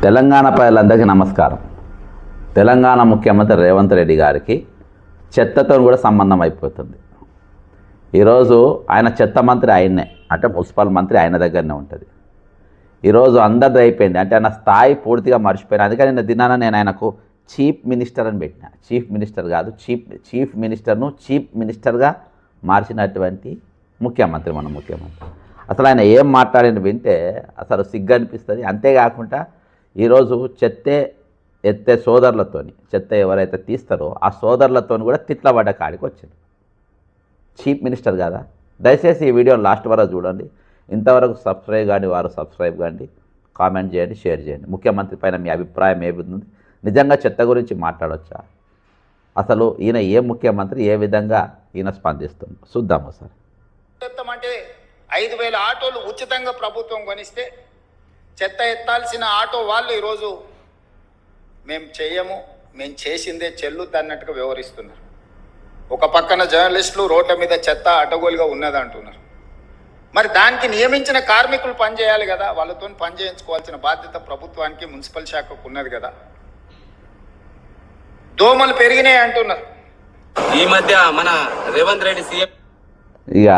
తెలంగాణ ప్రజలందరికీ నమస్కారం. తెలంగాణ ముఖ్యమంత్రి రేవంత్ రెడ్డి గారికి చెత్తతో కూడా సంబంధం అయిపోతుంది. ఈరోజు ఆయన చెత్త మంత్రి ఆయన్నే, అంటే మున్సిపల్ మంత్రి ఆయన దగ్గరనే ఉంటుంది. ఈరోజు అందరిది అయిపోయింది, అంటే ఆయన స్థాయి పూర్తిగా మర్చిపోయినా. అందుకని నిన్న దినాన నేను ఆయనకు చీఫ్ మినిస్టర్ అని పెట్టిన. చీఫ్ మినిస్టర్ కాదు, చీఫ్ మినిస్టర్ను చీఫ్ మినిస్టర్గా మార్చినటువంటి ముఖ్యమంత్రి మన ముఖ్యమంత్రి. అసలు ఆయన ఏం మాట్లాడిన వింటే అసలు సిగ్గు అనిపిస్తుంది. అంతేకాకుండా ఈరోజు ఎత్తే సోదరులతోని, చెత్త ఎవరైతే తీస్తారో ఆ సోదరులతో కూడా తిట్లబడ్డ కాడికి వచ్చింది. చీఫ్ మినిస్టర్ కదా. దయచేసి ఈ వీడియో లాస్ట్ వరకు చూడండి. ఇంతవరకు సబ్స్క్రైబ్ కానీ వారు సబ్స్క్రైబ్ కానీ, కామెంట్ చేయండి, షేర్ చేయండి. ముఖ్యమంత్రి పైన మీ అభిప్రాయం ఏముంది? నిజంగా చెత్త గురించి మాట్లాడవచ్చా? అసలు ఈయన ఏ ముఖ్యమంత్రి, ఏ విధంగా ఈయన స్పందిస్తుంది చూద్దాము సార్. అంటే 5,000 ఆటోలు ఉచితంగా ప్రభుత్వం కొనిస్తే చెత్త ఎత్తాల్సిన ఆటో వాళ్ళు ఈరోజు మేము చేయము, మేము చేసిందే చెల్లుద్ది అన్నట్టుగా వ్యవహరిస్తున్నారు. ఒక పక్కన జర్నలిస్టులు రోడ్ల మీద చెత్త అడ్డగోలుగా ఉన్నదంటున్నారు. మరి దానికి నియమించిన కార్మికులు పనిచేయాలి కదా, వాళ్ళతో పని చేయించుకోవాల్సిన బాధ్యత ప్రభుత్వానికి, మున్సిపల్ శాఖకు ఉన్నది కదా. దోమలు పెరిగినాయి అంటున్నారు. ఈ మధ్య మన రేవంత్ రెడ్డి సీఎం ఇక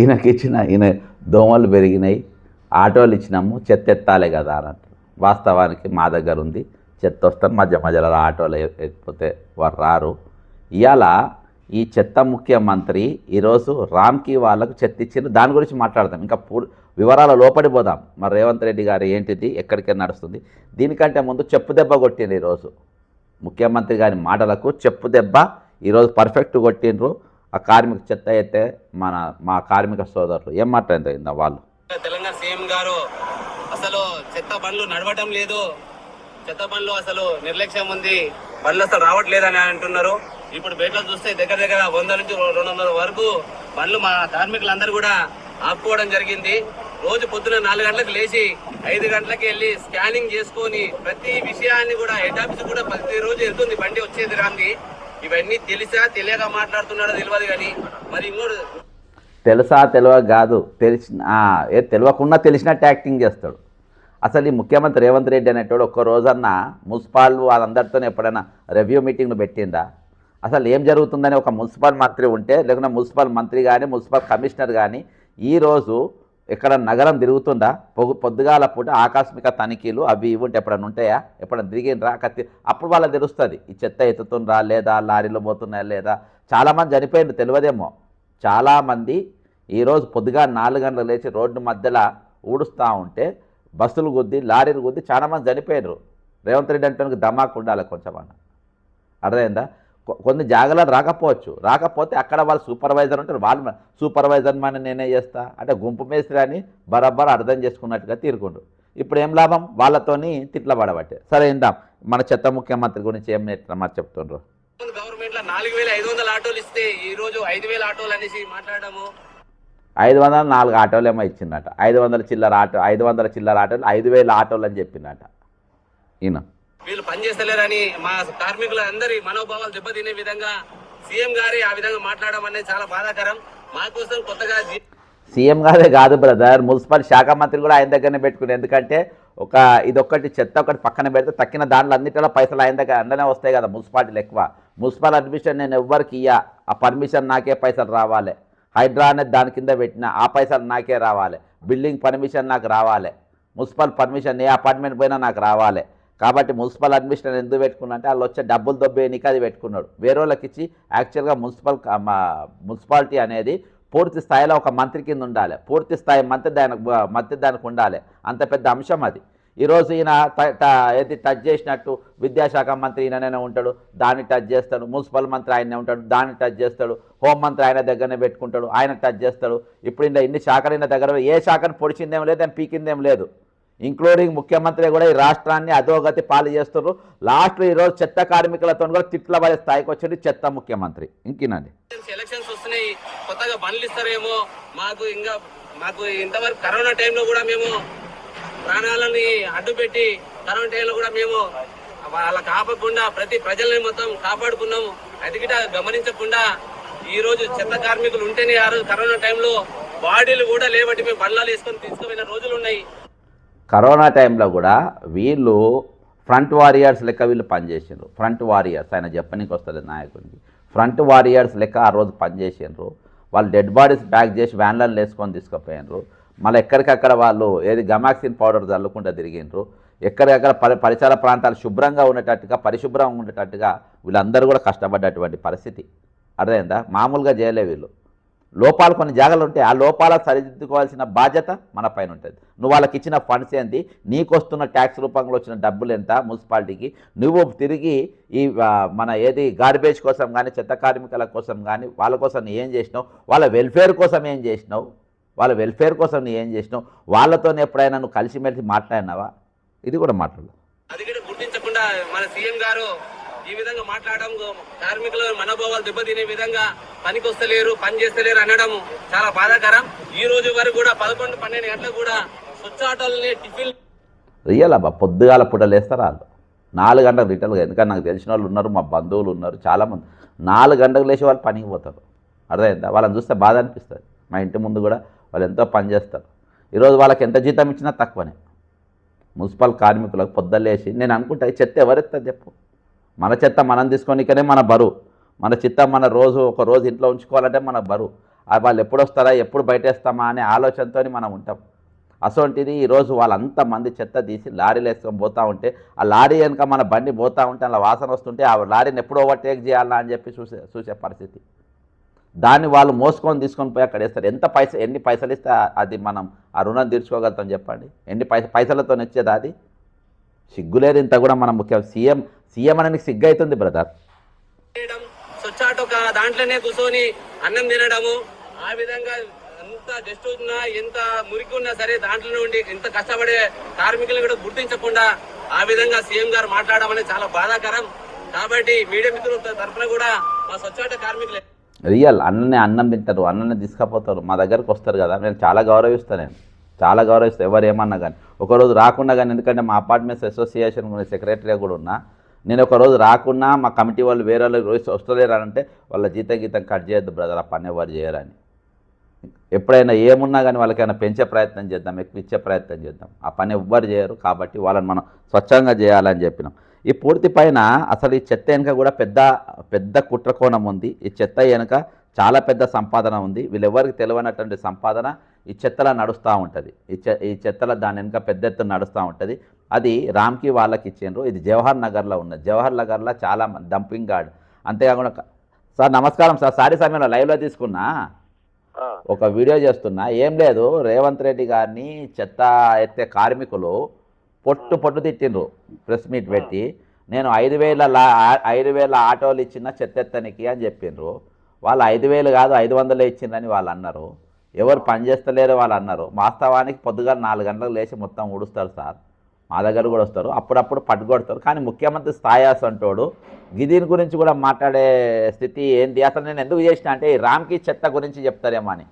ఈయన దోమలు పెరిగినాయి, ఆటోలు ఇచ్చినాము, చెత్త ఎత్తాలే కదా అని అంటారు. వాస్తవానికి మా దగ్గర ఉంది, చెత్త వస్తారు, మధ్యలో ఆటోలు ఎత్తిపోతే వారు రారు. ఇవాళ ఈ చెత్త ముఖ్యమంత్రి ఈరోజు రామ్కి వాళ్ళకు చెత్త ఇచ్చిండ్రు. దాని గురించి మాట్లాడదాం, ఇంకా వివరాల లోపడి పోదాం. మరి రేవంత్ రెడ్డి గారు ఏంటిది, ఎక్కడికైనా నడుస్తుంది. దీనికంటే ముందు చెప్పు దెబ్బ కొట్టిండ్రు. ఈరోజు ముఖ్యమంత్రి గారి మాటలకు చెప్పు దెబ్బ ఈరోజు పర్ఫెక్ట్ కొట్టిండ్రు. ఆ కార్మిక చెత్త అయితే మా కార్మిక సోదరులు ఏం మాట్లాడిందో వాళ్ళు. తెలంగాణ సీఎం గారు అసలు చెత్త బండ్లు నడవటం లేదు, చెత్త బండ్లు అసలు నిర్లక్ష్యం ఉంది, బండ్లు అసలు రావట్లేదని అంటున్నారు. ఇప్పుడు బయటలో చూస్తే దగ్గర 100 నుంచి 200 వరకు బండ్లు మా కార్మికులందరూ కూడా ఆపుకోవడం జరిగింది. రోజు పొద్దున 4 గంటలకు లేచి 5 గంటలకు వెళ్ళి స్కానింగ్ చేసుకొని ప్రతి విషయాన్ని కూడా హెడ్ ఆఫీస్ కూడా ప్రతిరోజు వెళ్తుంది, బండి వచ్చేది రాంది. ఇవన్నీ తెలియక మాట్లాడుతున్నాడో తెలియదు. కానీ మరి ఇంకోటి తెలుసా తెలియక కాదు, తెలియకుండా తెలిసినట్టు యాక్టింగ్ చేస్తాడు. అసలు ఈ ముఖ్యమంత్రి రేవంత్ రెడ్డి అనేటోడు ఒక్క రోజన్నా మున్సిపల్ వాళ్ళందరితో ఎప్పుడైనా రివ్యూ మీటింగ్లు పెట్టిందా? అసలు ఏం జరుగుతుందని ఒక మున్సిపల్ మంత్రి ఉంటే, లేకుంటే మున్సిపల్ మంత్రి కానీ మున్సిపల్ కమిషనర్ కానీ ఈరోజు ఎక్కడ నగరం తిరుగుతుందా? పొద్దుగాల పూట ఆకస్మిక తనిఖీలు అవి ఇవి ఉంటే ఎప్పుడైనా ఉంటాయా? ఎప్పుడైనా తిరిగిండ్రా? అప్పుడు వాళ్ళకి తెలుస్తుంది ఈ చెత్త ఎత్తుతుండ్రా లేదా, లారీలో పోతున్నాయా లేదా. చాలామంది చనిపోయింది తెలియదేమో. చాలామంది ఈరోజు పొద్దుగా 4 గంటలకు లేచి రోడ్డు మధ్యలో ఊడుస్తూ ఉంటే బస్సులు గుద్ది, లారీలు గుద్ది చాలామంది చనిపోయారు. రేవంత్ రెడ్డి అంటే దమాకు ఉండాలి కొంచెం అన్న, అర్థమైందా? కొన్ని జాగ్రత్తలు రాకపోతే అక్కడ వాళ్ళు సూపర్వైజర్ ఉంటారు, వాళ్ళు సూపర్వైజర్ మన నేనే చేస్తా అంటే గుంపు మేస్త్రి అని బరాబర్ అర్థం చేసుకున్నట్టుగా తీరుకుంటారు. ఇప్పుడు ఏం లాభం? వాళ్ళతోని తిట్ల పడబట్టే. సరే ఇందాం మన చెత్త ముఖ్యమంత్రి గురించి ఏం మరి చెప్తుండ్రు. గవర్నమెంట్ లో 4,500 ఆటోలు ఇస్తే ఈ రోజు 5,000 ఆటోలు అనేసి మాట్లాడము. 504 ఆటోలు ఏమో ఇచ్చిందట. 500 చిల్లర ఆటోలు 5,000 ఆటోలు అని చెప్పిందట ఈయన. వీళ్ళు పనిచేస్తలేరని మా కార్మికులందరి మనోభావాలు దెబ్బతినే విధంగా సీఎం గారి ఆ విధంగా మాట్లాడడం అనేది చాలా బాధాకరం. మా కోసం కొత్తగా సీఎం గారే కాదు బ్రదర్, మున్సిపల్ శాఖ మంత్రి కూడా ఆయన దగ్గరనే పెట్టుకుని. ఎందుకంటే ఇదొక్కటి చెత్త ఒకటి పక్కన పెడితే తక్కిన దాంట్లో అన్నిటిలో పైసలు ఆయన దగ్గర అందనే వస్తాయి కదా. మున్సిపాలిటీలు ఎక్కువ. మున్సిపల్ అడ్మిషన్ నేను ఎవ్వరికి ఇయ్యా, ఆ పర్మిషన్ నాకే పైసలు రావాలి. హైడ్రా అనేది దాని కింద పెట్టిన ఆ పైసలు నాకే రావాలి. బిల్డింగ్ పర్మిషన్ నాకు రావాలి. మున్సిపల్ పర్మిషన్ ఏ అపార్ట్మెంట్ పోయినా నాకు రావాలి. కాబట్టి మున్సిపల్ అడ్మిషన్ ఎందుకు పెట్టుకున్నా అంటే వాళ్ళు వచ్చే డబ్బులు దొబ్బేయనికి అది పెట్టుకున్నాడు. వేరే వాళ్ళకి ఇచ్చి యాక్చువల్గా మున్సిపాలిటీ అనేది పూర్తి స్థాయిలో ఒక మంత్రి కింద ఉండాలి. పూర్తి స్థాయి మంత్రి దానికి ఉండాలి. అంత పెద్ద అంశం అది. ఈరోజు ఈయన ఏది టచ్ చేసినట్టు విద్యాశాఖ మంత్రి ఈయననే ఉంటాడు, దాన్ని టచ్ చేస్తాడు. మున్సిపల్ మంత్రి ఆయనే ఉంటాడు, దాన్ని టచ్ చేస్తాడు. హోంమంత్రి ఆయన దగ్గరనే పెట్టుకుంటాడు, ఆయన టచ్ చేస్తాడు. ఇప్పుడు ఇన్ని శాఖలు ఈయన దగ్గర ఏ శాఖను పొడిచిందేం లేదు, అని పీకిందేం లేదు. ఇంక్లూడింగ్ ముఖ్యమంత్రి కూడా ఈ రాష్ట్రాన్ని అధోగతి పాలు చేస్తున్నారు. లాస్ట్ ఈరోజు చెత్త కార్మికులతో కూడా తిట్ల పడే స్థాయికి వచ్చేది చెత్త ముఖ్యమంత్రి. ఇంకేనండి, ఎలక్షన్స్ వస్తున్నాయి, కొత్తగా బండ్లు ఇస్తారేమో. మాకు ఇంతవరకు కరోనా టైంలో కూడా మేము ప్రాణాలని అడ్డుపెట్టి కరోనా టైంలో కూడా మేము వాళ్ళ కాపకుండా ప్రతి ప్రజల్ని మొత్తం కాపాడుకున్నాము. అది కూడా గమనించకుండా ఈ రోజు చెత్త కార్మికులు ఉంటేనే ఆ రోజు కరోనా టైంలో బాడీలు కూడా లేబట్టి మేము బండ్లాలు వేసుకొని తీసుకుపోయిన రోజులు ఉన్నాయి. కరోనా టైంలో కూడా వీళ్ళు ఫ్రంట్ వారియర్స్ లెక్క వీళ్ళు పనిచేసిండ్రు. ఫ్రంట్ వారియర్స్, ఆయన చెప్పనీకి వస్తుంది నాయకుడికి, ఫ్రంట్ వారియర్స్ లెక్క ఆ రోజు పనిచేసిండ్రు. వాళ్ళు డెడ్ బాడీస్ బ్యాక్ చేసి వ్యాన్లను వేసుకొని తీసుకుపోయినరు. మళ్ళీ ఎక్కడికక్కడ వాళ్ళు ఏది గమాక్సిన్ పౌడర్ చల్లుకుంటూ తిరిగిండ్రు. ఎక్కడికక్కడ పరిసర ప్రాంతాలు శుభ్రంగా ఉండేటట్టుగా, పరిశుభ్రంగా ఉండేటట్టుగా వీళ్ళందరూ కూడా కష్టపడ్డటువంటి పరిస్థితి. అర్థమైందా? మామూలుగా చేయలే వీళ్ళు. లోపాలు కొన్ని జాగాలు ఉంటాయి, ఆ లోపాలు సరిదిద్దుకోవాల్సిన బాధ్యత మన పైన ఉంటుంది. నువ్వు వాళ్ళకి ఇచ్చిన ఫండ్స్ ఏంటి, నీకు వస్తున్న ట్యాక్స్ రూపంలో వచ్చిన డబ్బులు ఎంత మున్సిపాలిటీకి, నువ్వు తిరిగి ఈ మన ఏది గార్బేజ్ కోసం కానీ, చెత్త కార్మికుల కోసం కానీ, వాళ్ళ కోసం నీ ఏం చేసినావు, వాళ్ళ వెల్ఫేర్ కోసం ఏం చేసినావు, వాళ్ళ వెల్ఫేర్ కోసం నీ ఏం చేసినావు, వాళ్ళతో ఎప్పుడైనా నువ్వు కలిసిమెలిసి మాట్లాడినావా? ఇది కూడా మాట్లాడు. అది కూడా గుర్తించకుండా మన సీఎం గారు ఈ విధంగా మాట్లాడడం, కార్మికుల మనోభావాలు దెబ్బతినే విధంగా పనికి వస్తలేరు, పని చేస్తలేరు అనడం చాలా బాధాకరం. ఈ రోజు వరకు కూడా 11-12 గంటలకు కూడా స్వచ్ఛ ఆటోలని టిఫిన్ రియల్ అబ్బా, పొద్దుగాల పూటలు వేస్తారు వాళ్ళు 4 గంటలకు రిటర్న్గా. ఎందుకంటే నాకు తెలిసిన వాళ్ళు ఉన్నారు, మా బంధువులు ఉన్నారు చాలామంది. 4 గంటలకు లేచి వాళ్ళు పనికి పోతారు. అర్థమైందా? వాళ్ళని చూస్తే బాధ అనిపిస్తుంది. మా ఇంటి ముందు కూడా వాళ్ళు ఎంతో పని చేస్తారు. ఈరోజు వాళ్ళకి ఎంత జీతం ఇచ్చినా తక్కువనే. మున్సిపల్ కార్మికులకు పొద్దులేసి నేను అనుకుంటా, ఈ చెత్త ఎవరెత్తారు చెప్పు? మన చెత్త మనం తీసుకొనికనే మన బరువు, మన చిత్త మన ఒక రోజు ఇంట్లో ఉంచుకోవాలంటే మన బరువు. వాళ్ళు ఎప్పుడు వస్తారా, ఎప్పుడు బయటేస్తామా అనే ఆలోచనతో మనం ఉంటాం. అసొంటిది ఈరోజు వాళ్ళంతమంది చెత్త తీసి లారీలు వేసుకొని పోతూ ఉంటే, ఆ లారీ వెనుక మన బండి పోతూ ఉంటే అలా వాసన వస్తుంటే ఆ లారీని ఎప్పుడు ఓవర్టేక్ చేయాలా అని చెప్పి చూసే పరిస్థితి. దాన్ని వాళ్ళు మోసుకొని తీసుకొని పోయి అక్కడ వేస్తారు. ఎన్ని పైసలు ఇస్తే అది మనం ఆ రుణం తీర్చుకోగలుగుతాం చెప్పండి? ఎన్ని పైసలతో వచ్చేది అది? సిగ్గులేదు ఇంత కూడా. మనం ముఖ్యం సీఎం అని సిగ్గు అవుతుంది బ్రదర్. స్వచ్ఛ ఆటో దాంట్లోనే కూర్చొని అన్నం తినడము, ఆ విధంగా ఎంత డస్ట్ ఉన్నా ఎంత మురికి ఉన్నా సరే దాంట్లో నుండి ఎంత కష్టపడే కార్మికులను కూడా గుర్తించకుండా ఆ విధంగా సీఎం గారు మాట్లాడడం అనేది చాలా బాధాకరం. కాబట్టి మీడియా మిత్రుల తరఫున కూడా మా స్వచ్ఛ ఆటో కార్మికులు రియల్ అన్నం తింటారు, అన్ననే తీసుకుపోతారు, మా దగ్గరకు వస్తారు కదా. నేను చాలా గౌరవిస్తాను, చాలా గౌరవిస్తాను ఎవరు ఏమన్నా కానీ. ఒకరోజు రాకుండా కానీ, ఎందుకంటే మా అపార్ట్మెంట్స్ అసోసియేషన్ సెక్రటరీగా కూడా ఉన్నా, నేను ఒకరోజు రాకున్నా మా కమిటీ వాళ్ళు వేరే వాళ్ళు రోజు వస్తలేరంటే వాళ్ళ జీతం కట్ చేయొద్దు బ్రదర్, ఆ పని ఎవరు చేయరని. ఎప్పుడైనా ఏమున్నా కానీ వాళ్ళకైనా పెంచే ప్రయత్నం చేద్దాం, ఎక్కువ ఇచ్చే ప్రయత్నం చేద్దాం. ఆ పని ఎవ్వరు చేయరు కాబట్టి వాళ్ళని మనం స్వచ్ఛంగా చేయాలని చెప్పినాం. ఈ పూర్తి పైన అసలు ఈ చెత్త వెనుక కూడా పెద్ద కుట్రకోణం ఉంది. ఈ చెత్త వెనుక చాలా పెద్ద సంపాదన ఉంది. వీళ్ళెవరికి తెలియనటువంటి సంపాదన ఈ చెత్తలో నడుస్తూ ఉంటుంది. ఈ చెత్తలో దాని వెనుక పెద్ద ఎత్తున నడుస్తూ ఉంటుంది. అది రామ్కి వాళ్ళకి ఇచ్చిండ్రు. ఇది జవహర్ నగర్లో ఉన్నది. జవహర్ నగర్లో చాలా డంపింగ్ గార్డ్. అంతేకాకుండా సార్ నమస్కారం సార్, సారీ సమయంలో లైవ్లో తీసుకున్నా ఒక వీడియో చేస్తున్నా. ఏం లేదు, రేవంత్ రెడ్డి గారిని చెత్త ఎత్తే కార్మికులు పొట్టు తిట్టిండ్రు ప్రెస్ మీట్ పెట్టి. నేను 5,000 ఆటోలు ఇచ్చిన చెత్త ఎత్తనికి అని చెప్పిండ్రు. వాళ్ళు 5,000 కాదు 500 ఇచ్చిందని వాళ్ళు అన్నారు. ఎవరు పని చేస్తలేరు వాళ్ళు అన్నారు. వాస్తవానికి పొద్దుగా 4 గంటలకు లేచి మొత్తం ఊడుస్తారు సార్, మా దగ్గర కూడా వస్తారు, అప్పుడప్పుడు పట్టుకొడతారు. కానీ ముఖ్యమంత్రి స్థాయాస్ అంటోడు దీని గురించి కూడా మాట్లాడే స్థితి ఏంటి? అసలు నేను ఎందుకు చేసిన అంటే రామ్కి చెత్త గురించి చెప్తారేమో అని.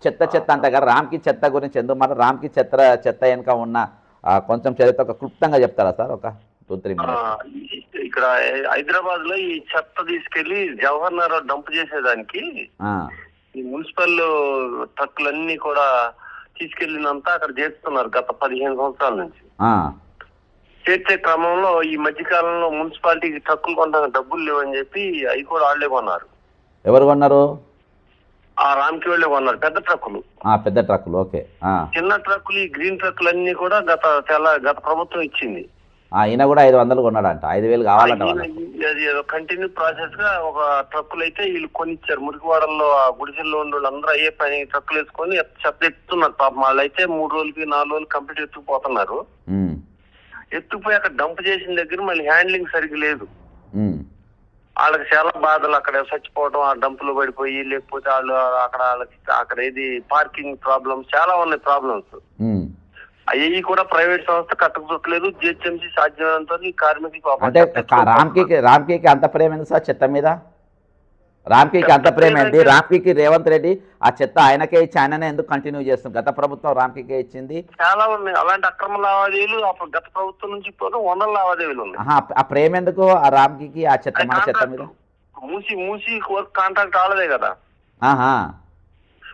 చెత్త అంట కదా, రామ్కి చెత్త గురించి ఎందుకు మాట? రామ్కి చెత్త వెనుక ఉన్న కొంచెం చరిత్ర ఒక క్లుప్తంగా చెప్తారా సార్? ఒక 2-3 మినిట్స్. ఇక్కడ హైదరాబాద్ లో ఈ చెత్త తీసుకెళ్లి జవహర్ నగర్ డంప్ చేసేదానికి ఈ మున్సిపల్ ట్రక్కులన్నీ కూడా తీసుకెళ్లినంతా అక్కడ చేస్తున్నారు గత 15 సంవత్సరాల నుంచి. చేర్చే క్రమంలో ఈ మధ్యకాలంలో మున్సిపాలిటీకి ట్రక్కులు కొనడానికి డబ్బులు లేవని చెప్పి అవి కూడా వాళ్ళే కొన్నారు. ఎవరు కొన్నారు? ఆ రామ్కి వాళ్ళే కొన్నారు పెద్ద ట్రక్కులు. పెద్ద ట్రక్కులు ఓకే. చిన్న ట్రక్కులు ఈ గ్రీన్ ట్రక్కులు అన్ని కూడా గత ప్రభుత్వం ఇచ్చింది. ఈయన కూడా 500 కొన్నాడంట, 5,000 కావాలంట. అది కంటిన్యూ ప్రాసెస్ గా ఒక ట్రక్కులు అయితే వీళ్ళు కొనిచ్చారు. మురికివాడల్లో ఆ గుడిసెల్లో ఉండే వాళ్ళందరూ అయ్యే పని ట్రక్కులు వేసుకొని చెత్త ఎత్తుతున్నారు. పాపం వాళ్ళు అయితే 3 రోజులకి 4 రోజులు కంప్లీట్ ఎత్తుకుపోతున్నారు. ఎత్తుకుపోయి అక్కడ డంప్ చేసిన దగ్గర మళ్ళీ హ్యాండ్లింగ్ సరిగ్గా లేదు. వాళ్ళకి చాలా బాధలు, అక్కడ చచ్చిపోవడం, ఆ డంపులో పడిపోయి, లేకపోతే అక్కడ ఏది పార్కింగ్ ప్రాబ్లమ్స్ చాలా ఉన్నాయి ప్రాబ్లమ్స్. అవి కూడా ప్రైవేట్ సంస్థ కట్టకపోవట్లేదు. జిహెచ్ఎంసీ సాధ్యమైనంత రామ్కి అంత ప్రేమ ఏంది సార్ చెత్త మీద? రామ్కి అంత ప్రేమ ఏంటి? రామ్కి రేవంత్ రెడ్డి ఆ చెత్త ఆయనకే ఇచ్చి ఆయననే ఎందుకు కంటిన్యూ చేస్తుంది? గత ప్రభుత్వం రామ్కి ఇచ్చింది. చాలా ఉన్నాయి అలాంటి అక్రమ లావాదేవీలు గత ప్రభుత్వం నుంచి 100 లావాదేవీలు ఉన్నాయి. ఆ ప్రేమ ఎందుకు ఆ రామ్కి ఆ చెత్త మన చెత్త మీద? మూసి వర్క్ కాంట్రాక్ట్ ఆడదే కదా.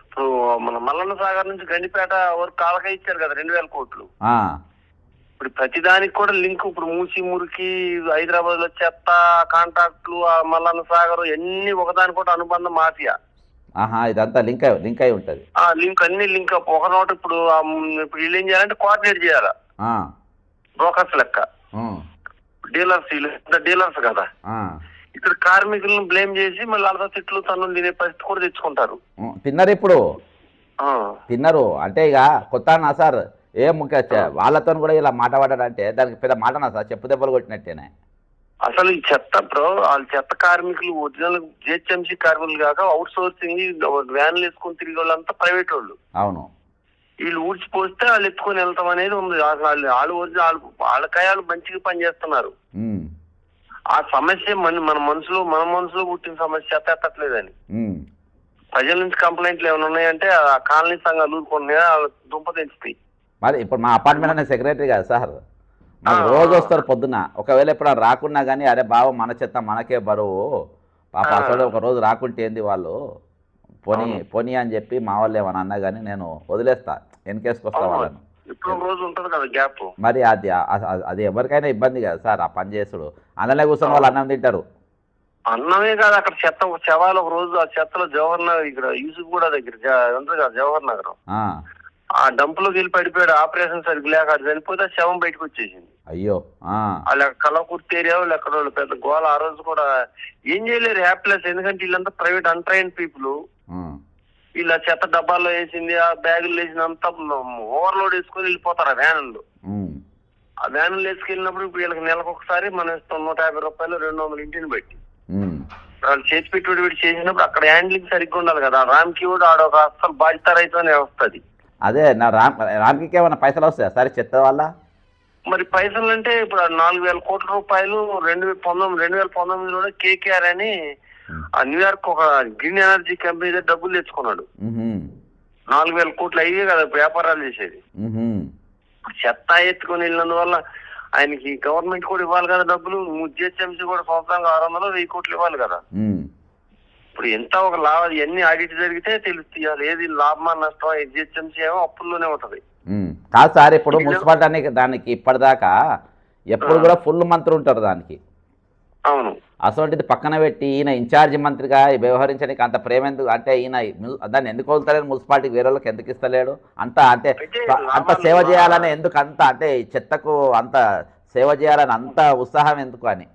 ఇప్పుడు మన మల్లన్న సాగర్ నుంచి గండిపేట వర్క్ కాళ్ళకే ఇచ్చారు కదా 2,000 కోట్లు. ఇప్పుడు ప్రతిదానికి కూడా లింక్. ఇప్పుడు మూసి మురికి, హైదరాబాద్ లో చెత్త, కాంట్రాక్టులు, మల్లన్న సాగర్ ఎన్ని ఒకదాని కూడా అనుబంధం మాఫియా. ఆహా, ఇదంతా లింక్ అయి ఉంటుంది. లింక్ అన్ని లింక్ అప్. ఒక నోట ఇప్పుడు ఇప్పుడు వీళ్ళు ఏం చేయాలంటే కోఆర్డినేట్ చేయాలా, బ్రోకర్స్ లెక్క. డీలర్స్ కదా. ఇక్కడ కార్మికులను బ్లేమ్ చేసి మళ్ళీ వాళ్ళ తిట్లు తన్నులు తినే పరిస్థితి కూడా తెచ్చుకుంటారు. తిన్నారు ఇప్పుడు తిన్నారు అంటే ఇక కొత్త అన్నా సార్. ఏం వాళ్ళతో కూడా ఇలా మాట పడ్డాడంటే దానికి పెద్ద మాటనా సార్, చెప్పు దెబ్బలు కొట్టినట్టేనే. అసలు ఈ చెత్త వాళ్ళ చెత్త కార్మికులు ఒరిజినల్ జిహెచ్ఎంసీ కార్మికులు కాక అవుట్ సోర్సింగ్ వ్యాన్లు వేసుకుని తిరిగే వాళ్ళంతా ప్రైవేట్ వాళ్ళు. అవును. వీళ్ళు ఊడ్చిపోస్తే వాళ్ళు ఎత్తుకొని వెళ్తాం అనేది ఉంది. వాళ్ళ కయాలు మంచిగా పనిచేస్తున్నారు. ఆ సమస్య మన మనసులో పుట్టిన సమస్య చెత్త ఎత్తట్లేదని. ప్రజల నుంచి కంప్లైంట్లు ఏమైనా ఉన్నాయంటే ఆ కాలనీ సంఘాలు ఊరుకుంటున్నాయా, దుంప తెంచుతాయి. మరి ఇప్పుడు మా అపార్ట్మెంట్ అనే సెక్రటరీ కదా సార్, మాకు రోజు వస్తారు పొద్దున. ఒకవేళ ఎప్పుడు రాకున్నా కానీ అరే బాబు మన చెత్త మనకే బరువు పాప అసలు ఒక రోజు రాకుంటే ఏంది వాళ్ళు పోనీ అని చెప్పి మా వాళ్ళు ఏమన్నా అన్నా కానీ నేను వదిలేస్తా, ఎన్కేసుకు వస్తా వాళ్ళను. మరి అది ఎవరికైనా ఇబ్బంది కదా సార్ ఆ పని చేసుడు. అందులో కూర్చొని వాళ్ళు అన్నం తింటారు. అన్నమే కాదు, అక్కడ చెత్త శవాలు ఒక రోజు ఆ చెత్తలో జవహర్ నగర్, ఇక్కడ యూసుఫ్ కూడా దగ్గర ఉంటుంది కదా జవహర్ నగరం, ఆ డంపులోకి వెళ్ళి పడిపోయాడు. ఆపరేషన్ సరిగ్గా లేక అది చనిపోతే శవం బయటకు వచ్చేసింది. అయ్యో. వాళ్ళ కలకుర్తి ఏరియా వాళ్ళు ఎక్కడ వాళ్ళు పెద్ద గోల. ఆ రోజు కూడా ఏం చేయలేరు హ్యాపీలెస్, ఎందుకంటే వీళ్ళంతా ప్రైవేట్ అన్ట్రైన్ పీపుల్. వీళ్ళ చెత్త డబ్బాల్లో వేసింది, ఆ బ్యాగులు వేసినంత ఓవర్లోడ్ వేసుకొని వెళ్ళిపోతారు ఆ వ్యాన్లు. ఆ వ్యాన్లు వేసుకెళ్ళినప్పుడు ఇప్పుడు వీళ్ళకి నెలకు ఒకసారి మనం ఇస్తాం 150 రూపాయలు 200 ఇంటిని బట్టి. వాళ్ళు చేతి పెట్టుబడి చేసినప్పుడు అక్కడ హ్యాండ్లింగ్ సరిగ్గా ఉండాలి కదా. రామ్కి కూడా ఆడొక అసలు బాధ్యత రైతునే వస్తుంది. అదే నా రామ్కి ఏమైనా పైసలు వస్తాయా సరే చెత్త వల్ల? మరి పైసలు అంటే ఇప్పుడు 4,000 కోట్ల రూపాయలు 2019లో కేకేఆర్ అని ఆ న్యూయార్క్ ఒక గ్రీన్ ఎనర్జీ కంపెనీ దగ్గర డబ్బులు తెచ్చుకున్నాడు. 4,000 కోట్లు అయ్యే కదా వ్యాపారాలు చేసేది. చెత్త ఎత్తుకొని వెళ్ళినందువల్ల ఆయనకి గవర్నమెంట్ కూడా ఇవ్వాలి కదా డబ్బులు. జిహెచ్ఎంసీ కూడా సంవత్సరానికి 600-1000 కోట్లు ఇవ్వాలి కదా. ఇప్పుడు ఎంత ఒక లాభం ఇవన్నీ ఆడిట్ జరిగితే తెలుస్తుంది ఏది లాభమా నష్టం. జిహెచ్ఎంసీ ఏమో అప్పుల్లోనే ఉంటది. కాదు సార్, ఇప్పుడు మున్సిపాలిటీ దానికి ఇప్పటిదాకా ఎప్పుడు కూడా ఫుల్ మంత్రి ఉంటారు దానికి. అవును. అసలు పక్కన పెట్టి ఈయన ఇన్ఛార్జి మంత్రిగా వ్యవహరించడానికి అంత ప్రేమ ఎందుకు? అంటే ఈయన దాన్ని ఎందుకు వదులుతలేడు మున్సిపాలిటీకి, వేరే వాళ్ళకి ఎందుకు ఇస్తలేడు? అంత సేవ చేయాలని ఎందుకు అంటే చెత్తకు అంత సేవ చేయాలని అంత ఉత్సాహం ఎందుకు అని?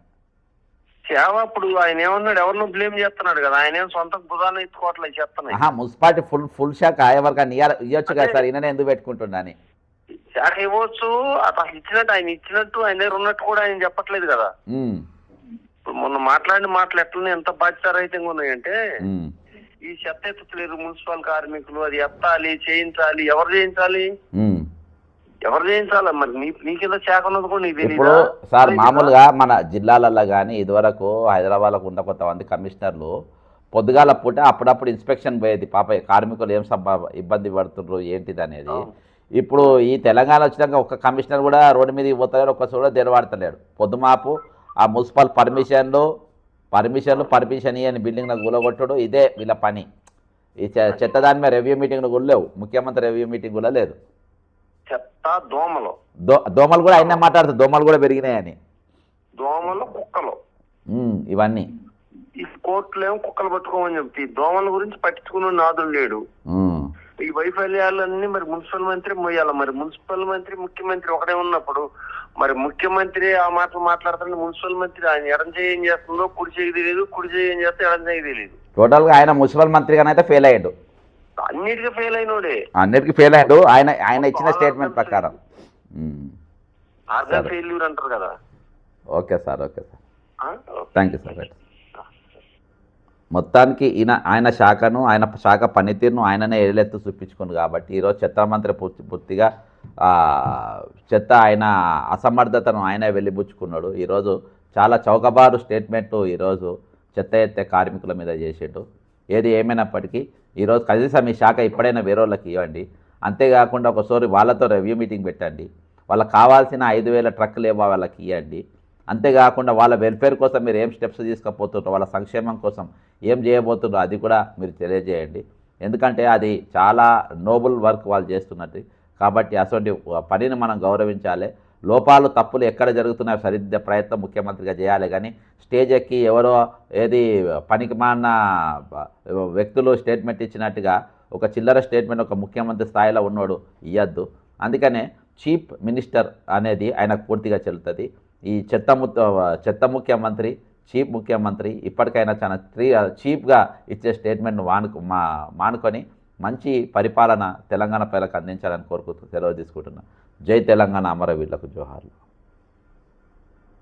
సేవ ఇప్పుడు ఆయన ఏమన్నాడు, ఎవరినో బ్లేమ్ చేస్తున్నాడు కదా. ఆయన ఏం సొంత బుధాన్ని ఎత్తుకోవట్లేదు చెప్తున్నాయి. మున్సిపాలిటీ ఫుల్ శాఖ ఎవరికైనా ఇవ్వచ్చు కదా సార్, ఈయననే ఎందుకు పెట్టుకుంటున్నాని? శాఖ ఇవ్వచ్చు, అసలు ఇచ్చినట్టు ఆయన దగ్గర ఉన్నట్టు కూడా ఆయన చెప్పట్లేదు కదా. మొన్న మాట్లాడిన మాటలు ఎట్లనే ఎంత బాధ్యతారహితంగా ఉన్నాయంటే, ఈ చెత్త ఎత్తలేరు మున్సిపల్ కార్మికులు, అది ఎత్తాలి, చేయించాలి. ఎవరు చేయించాలి? మరి నీ కింద శాఖ ఉన్నది కూడా నీకు ఇప్పుడు సార్ మామూలుగా మన జిల్లాలలో కానీ ఇదివరకు హైదరాబాద్లో ఉన్న కొంతమంది కమిషనర్లు పొద్దుగాల పూట అప్పుడప్పుడు ఇన్స్పెక్షన్ పోయేది, పాప కార్మికులు ఏం ఇబ్బంది పడుతున్నారు ఏంటిది అనేది. ఇప్పుడు ఈ తెలంగాణ వచ్చినాక ఒక్క కమిషనర్ కూడా రోడ్డు మీదకి పోతలేడు, ఒక్క చోట తెరవాడతలేడు. పొద్దుమాపు ఆ మున్సిపల్ పర్మిషన్ ఇవని బిల్డింగ్లకు కూలగొట్టడు, ఇదే వీళ్ళ పని. ఈ చెత్త దాని మీద రివ్యూ మీటింగ్లు కూడా లేవు, ముఖ్యమంత్రి రివ్యూ మీటింగ్ కూడా లేదు. చెత్త దోమలు కూడా అయినా మాట్లాడుతుంది, దోమలు కూడా పెరిగినాయని. దోమలు కుక్కలు ఇవన్నీ ఈ కోర్టులు ఏమో కుక్కలు పట్టుకోమని చెప్తే దోమల గురించి పట్టించుకునే నాదులు లేడు. ఈ వైఫల్యాలన్నీ మరి మున్సిపల్ మంత్రి మొయ్యాలి. మరి మున్సిపల్ మంత్రి ముఖ్యమంత్రి ఒకటే ఉన్నప్పుడు మరి ముఖ్యమంత్రి ఆ మాటలు మాట్లాడుతుంటే మున్సిపల్ మంత్రి ఆయన ఎడం చేయి ఏం చేస్తుందో కుడి చేయి తెలియదు, కుడి చేయి ఏం చేస్తే ఎడం చేయి తెలియదు. టోటల్ గా ఆయన మున్సిపల్ మంత్రిగానైతే ఫెయిల్ అయ్యాడు, అన్నిటికీ ఫెయిల్ అయినోడే. అన్నిటికీ ఫెయిల్ అయ్యాడు ఆయన ఇచ్చిన స్టేట్మెంట్ ప్రకారం. ఫెయిల్యూర్ అంటారు కదా. Okay sir, thank you sir. మొత్తానికి ఆయన శాఖను, ఆయన శాఖ పనితీరును ఆయననే ఏలెత్తు చూపించుకుంది కాబట్టి ఈరోజు చెత్త మంత్రి పూర్తిగా చెత్త ఆయన అసమర్థతను ఆయనే వెళ్ళిపుచ్చుకున్నాడు. ఈరోజు చాలా చౌకబారు స్టేట్మెంట్లు ఈరోజు చెత్త ఎత్తే కార్మికుల మీద చేసేటు. ఏది ఏమైనప్పటికీ ఈరోజు కనీసం మీ శాఖ ఇప్పుడైనా వేరే వాళ్ళకి ఇవ్వండి. అంతేకాకుండా ఒకసారి వాళ్ళతో రివ్యూ మీటింగ్ పెట్టండి, వాళ్ళకి కావాల్సిన 5,000 ట్రక్కులు ఏవో వాళ్ళకి ఇవ్వండి. అంతేకాకుండా వాళ్ళ వెల్ఫేర్ కోసం మీరు ఏం స్టెప్స్ తీసుకుపోతుంటారో, వాళ్ళ సంక్షేమం కోసం ఏం చేయబోతుండ్రో అది కూడా మీరు తెలియజేయండి. ఎందుకంటే అది చాలా నోబుల్ వర్క్ వాళ్ళు చేస్తున్నట్టు కాబట్టి అటువంటి పనిని మనం గౌరవించాలి. లోపాలు తప్పులు ఎక్కడ జరుగుతున్నాయో సరిదిద్దే ప్రయత్నం ముఖ్యమంత్రిగా చేయాలి. కానీ స్టేజ్ ఎక్కి ఎవరో ఏది పనికిమాలిన వ్యక్తులు స్టేట్మెంట్ ఇచ్చినట్టుగా ఒక చిల్లర స్టేట్మెంట్ ఒక ముఖ్యమంత్రి స్థాయిలో ఉన్నోడు ఇవ్వద్దు. అందుకనే చీఫ్ మినిస్టర్ అనేది ఆయనకు పూర్తిగా చెల్లుతుంది. ఈ చెత్త ముఖ్యమంత్రి, చీఫ్ ముఖ్యమంత్రి ఇప్పటికైనా చాలా చీప్గా ఇచ్చే స్టేట్మెంట్ను మానుకొని మంచి పరిపాలన తెలంగాణ ప్రజలకు అందించాలని కోరుకుంటూ సెలవు తీసుకుంటున్నాను. జై తెలంగాణ, అమరవీరులకు జోహార్లు.